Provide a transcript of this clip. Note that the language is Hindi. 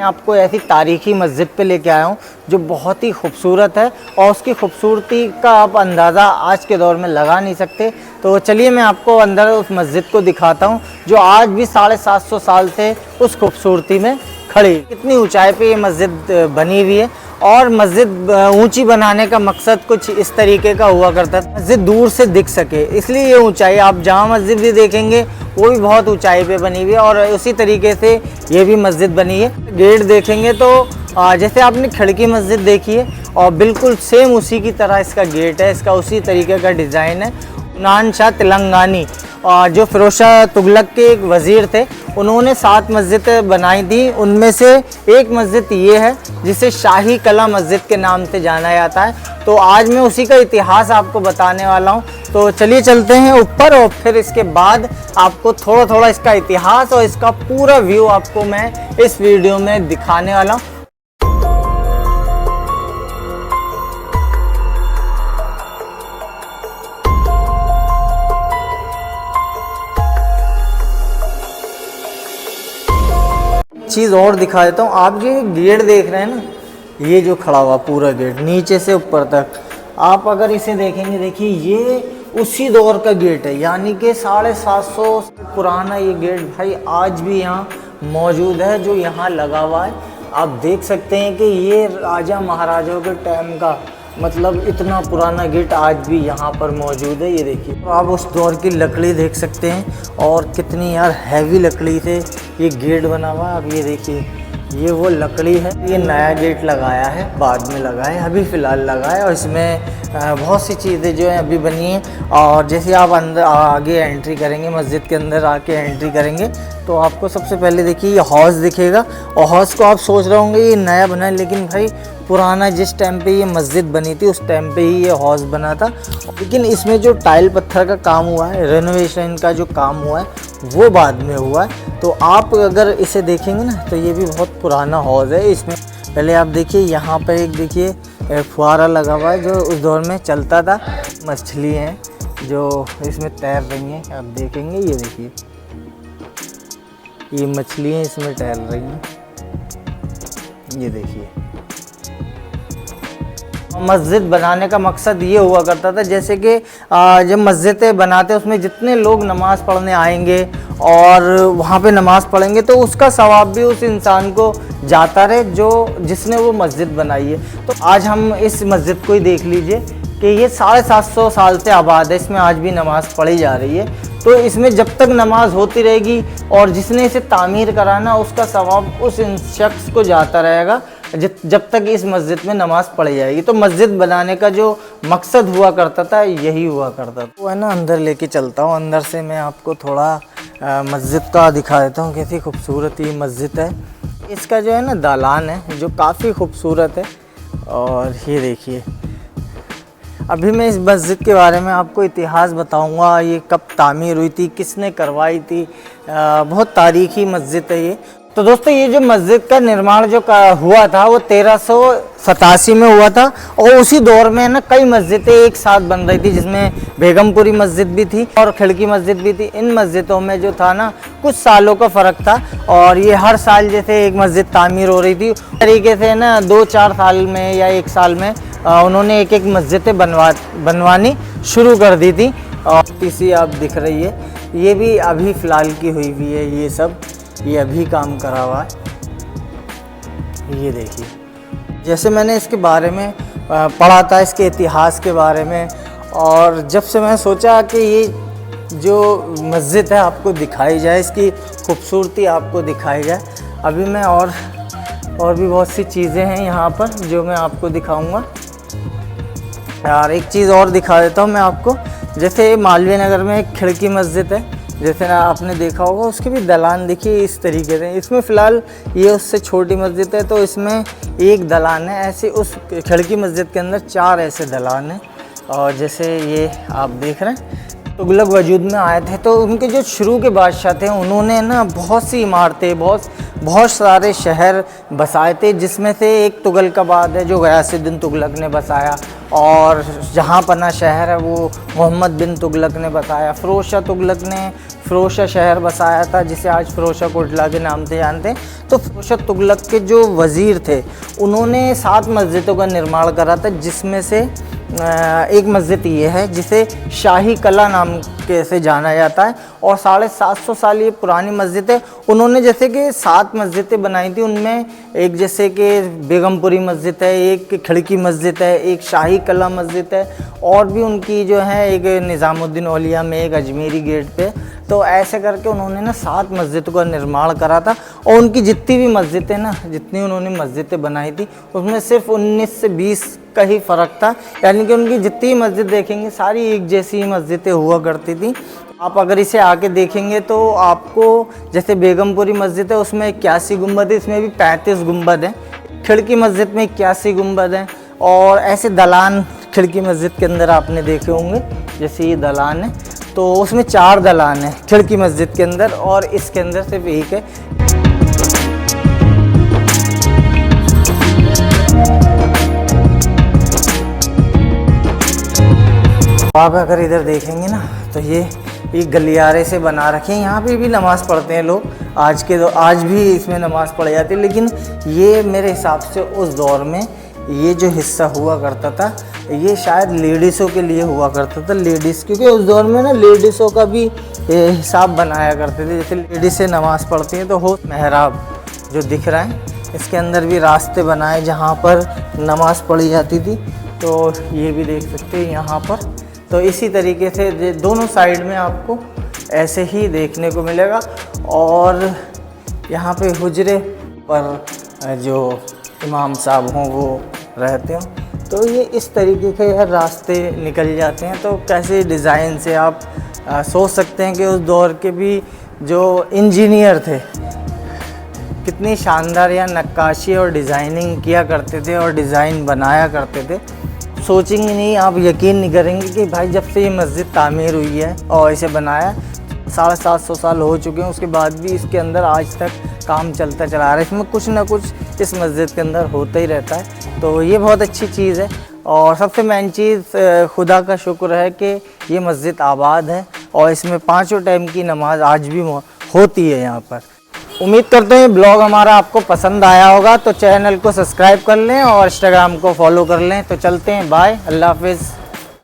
आपको ऐसी तारीखी मस्जिद पे लेके आया हूँ जो बहुत ही खूबसूरत है और उसकी खूबसूरती का आप अंदाज़ा आज के दौर में लगा नहीं सकते। तो चलिए मैं आपको अंदर उस मस्जिद को दिखाता हूँ जो आज भी 750 साल से उस खूबसूरती में खड़ी। कितनी ऊंचाई पे ये मस्जिद बनी हुई है और मस्जिद ऊंची बनाने का मकसद कुछ इस तरीके का हुआ करता था, मस्जिद दूर से दिख सके, इसलिए ये ऊंचाई। आप जामा मस्जिद भी देखेंगे वो भी बहुत ऊंचाई पे बनी हुई है और उसी तरीके से ये भी मस्जिद बनी है। गेट देखेंगे तो जैसे आपने खिड़की मस्जिद देखी है और बिल्कुल सेम उसी की तरह इसका गेट है, इसका उसी तरीके का डिज़ाइन है। उनान शाह तेलंगानी जो फिरोज शाह तुगलक के एक वज़ीर थे, उन्होंने 7 मस्जिदें बनाई थी। उनमें से एक मस्जिद ये है जिसे शाही कला मस्जिद के नाम से जाना जाता है। तो आज मैं उसी का इतिहास आपको बताने वाला हूँ। तो चलिए चलते हैं ऊपर और फिर इसके बाद आपको थोड़ा थोड़ा इसका इतिहास और इसका पूरा व्यू आपको मैं इस वीडियो में दिखाने वाला हूँ। चीज़ और दिखा देता हूँ। आप जो गेट देख रहे हैं ना, ये जो खड़ा हुआ पूरा गेट नीचे से ऊपर तक, आप अगर इसे देखेंगे, देखिए ये उसी दौर का गेट है, यानी कि 750 पुराना ये गेट भाई आज भी यहाँ मौजूद है जो यहाँ लगा हुआ है। आप देख सकते हैं कि ये राजा महाराजाओं के टाइम का, मतलब इतना पुराना गेट आज भी यहाँ पर मौजूद है। ये देखिए, तो आप उस दौर की लकड़ी देख सकते हैं और कितनी यार हैवी लकड़ी से ये गेट बना हुआ है। अब ये देखिए, ये वो लकड़ी है। ये नया गेट लगाया है, बाद में लगा है, अभी फ़िलहाल लगा है और इसमें बहुत सी चीज़ें जो हैं अभी बनी हैं। और जैसे आप अंदर आगे एंट्री करेंगे, मस्जिद के अंदर आके एंट्री करेंगे तो आपको सबसे पहले देखिए ये हौज दिखेगा। और हौज को आप सोच रहे होंगे ये नया बना है, लेकिन भाई पुराना जिस टाइम पे ये मस्जिद बनी थी उस टाइम पे ही ये हौज बना था। लेकिन इसमें जो टाइल पत्थर का काम हुआ है, रेनोवेशन का जो काम हुआ है, वो बाद में हुआ है। तो आप अगर इसे देखेंगे ना तो ये भी बहुत पुराना हौज है। इसमें पहले आप देखिए यहाँ पर एक देखिए फुहारा लगा हुआ है जो उस दौर में चलता था। मछली हैं जो इसमें तैर रही हैं, आप देखेंगे, ये देखिए ये मछलियाँ इसमें तैर रही हैं, ये देखिए। मस्जिद बनाने का मकसद ये हुआ करता था, जैसे कि जब मस्जिदें बनाते उसमें जितने लोग नमाज़ पढ़ने आएंगे और वहाँ पे नमाज़ पढ़ेंगे तो उसका सवाब भी उस इंसान को जाता रहे जो जिसने वो मस्जिद बनाई है। तो आज हम इस मस्जिद को ही देख लीजिए कि ये 750 साल से आबाद है, इसमें आज भी नमाज़ पढ़ी जा रही है। तो इसमें जब तक नमाज होती रहेगी और जिसने इसे तामीर कराना उसका सवाब उस शख्स को जाता रहेगा जब तक इस मस्जिद में नमाज़ पढ़ी जाएगी। तो मस्जिद बनाने का जो मकसद हुआ करता था यही हुआ करता था। वो है ना, अंदर लेके चलता हूँ, अंदर से मैं आपको थोड़ा मस्जिद का दिखा देता हूँ कैसी खूबसूरत ये मस्जिद है। इसका जो है ना दालान है जो काफ़ी खूबसूरत है। और ये देखिए, अभी मैं इस मस्जिद के बारे में आपको इतिहास बताऊंगा, ये कब तामीर हुई थी, किसने करवाई थी। बहुत तारीखी मस्जिद है ये। तो दोस्तों, ये जो मस्जिद का निर्माण जो हुआ था वो 1387 में हुआ था और उसी दौर में ना कई मस्जिदें एक साथ बन रही थी, जिसमें बेगमपुरी मस्जिद भी थी और खिड़की मस्जिद भी थी। इन मस्जिदों में जो था ना कुछ सालों का फ़र्क था और ये हर साल जैसे एक मस्जिद तामीर हो रही थी, उस तरीके से ना 2-4 साल में या 1 साल में उन्होंने एक मस्जिदें बनवानी शुरू कर दी थी। और तीसरी आप दिख रही है, ये भी अभी फ़िलहाल की हुई हुई है, ये सब ये अभी काम करा हुआ है। ये देखिए, जैसे मैंने इसके बारे में पढ़ा था, इसके इतिहास के बारे में, और जब से मैं सोचा कि ये जो मस्जिद है आपको दिखाई जाए, इसकी खूबसूरती आपको दिखाई जाए। अभी मैं और भी बहुत सी चीज़ें हैं यहाँ पर जो मैं आपको दिखाऊंगा। यार एक चीज़ और दिखा देता हूँ मैं आपको। जैसे मालवीय नगर में एक खिड़की मस्जिद है, जैसे ना आपने देखा होगा, उसके भी दलान देखिए इस तरीके से। इसमें फ़िलहाल ये उससे छोटी मस्जिद है तो इसमें एक दलान है। ऐसे उस खिड़की मस्जिद के अंदर 4 ऐसे दलान हैं। और जैसे ये आप देख रहे हैं, तुगलक वजूद में आए थे तो उनके जो शुरू के बादशाह थे उन्होंने ना बहुत सी इमारतें, बहुत सारे शहर बसाए थे, जिसमें से एक तुगलकाबाद है जो गयासुद्दीन तुगलक ने बसाया। और जहाँ पना शहर है वो मोहम्मद बिन तुगलक ने बसाया। फ़िरोज़ शाह तुगलक ने फ़िरोज़ शाह शहर बसाया था, जिसे आज फ़िरोज़ शाह कोटला के नाम से जानते हैं। तो फ़िरोज़ शाह तुगलक के जो वज़ीर थे उन्होंने 7 मस्जिदों का निर्माण करा था, जिसमें से एक मस्जिद ये है जिसे शाही कला नाम के से जाना जाता है और 750 साल ये पुरानी मस्जिद है। उन्होंने जैसे कि 7 मस्जिदें बनाई थी, उनमें एक जैसे कि बेगमपुरी मस्जिद है, एक खिड़की मस्जिद है, एक शाही कला मस्जिद है, और भी उनकी जो है एक निज़ामुद्दीन औलिया में, एक अजमेरी गेट पे। तो ऐसे करके उन्होंने ना 7 मस्जिदों का निर्माण करा था। और उनकी जितनी भी मस्जिदें ना, जितनी उन्होंने मस्जिदें बनाई थी, उसमें सिर्फ 19 से 20 का ही फ़र्क था। यानी कि उनकी जितनी मस्जिद देखेंगे सारी एक जैसी मस्जिदें हुआ करती थी। आप अगर इसे आके देखेंगे तो आपको, जैसे बेगमपुरी मस्जिद है उसमें 81 गुंबद है, इसमें भी 35 गुंबद हैं। खिड़की मस्जिद में 81 गुंबद हैं। और ऐसे दलान खिड़की मस्जिद के अंदर आपने देखे होंगे, जैसे ये दलान है तो उसमें 4 दलान हैं खिड़की मस्जिद के अंदर, और इसके अंदर सिर्फ एक है। आप अगर इधर देखेंगे ना तो ये गलियारे से बना रखे हैं, यहाँ पे भी नमाज़ पढ़ते हैं लोग। आज भी इसमें नमाज़ पढ़ी जाती है, लेकिन ये मेरे हिसाब से उस दौर में ये जो हिस्सा हुआ करता था ये शायद लेडीज़ों के लिए हुआ करता था। लेडीज़, क्योंकि उस दौर में ना लेडीज़ों का भी हिसाब बनाया करते थे। जैसे लेडीज़ें नमाज़ पढ़ती हैं तो हो मेहराब जो दिख रहा है, इसके अंदर भी रास्ते बनाए जहाँ पर नमाज़ पढ़ी जाती थी। तो ये भी देख सकते हैं यहाँ पर। तो इसी तरीके से दोनों साइड में आपको ऐसे ही देखने को मिलेगा। और यहाँ पे हुजरे पर जो इमाम साहब हों वो रहते हों, तो ये इस तरीके के यार रास्ते निकल जाते हैं। तो कैसे डिज़ाइन से आप सोच सकते हैं कि उस दौर के भी जो इंजीनियर थे कितनी शानदार या नक्काशी और डिज़ाइनिंग किया करते थे और डिज़ाइन बनाया करते थे। सोचेंगे नहीं, आप यकीन नहीं करेंगे कि भाई जब से ये मस्जिद तामीर हुई है और इसे बनाया 750 साल हो चुके हैं, उसके बाद भी इसके अंदर आज तक काम चलता चला रहा है। इसमें कुछ ना कुछ इस मस्जिद के अंदर होता ही रहता है। तो ये बहुत अच्छी चीज़ है। और सबसे मेन चीज़ खुदा का शुक्र है कि ये मस्जिद आबाद है और इसमें 5 टाइम की नमाज आज भी होती है यहाँ पर। उम्मीद करते हैं ब्लॉग हमारा आपको पसंद आया होगा, तो चैनल को सब्सक्राइब कर लें और इंस्टाग्राम को फॉलो कर लें। तो चलते हैं, बाय, अल्लाह हाफिज़।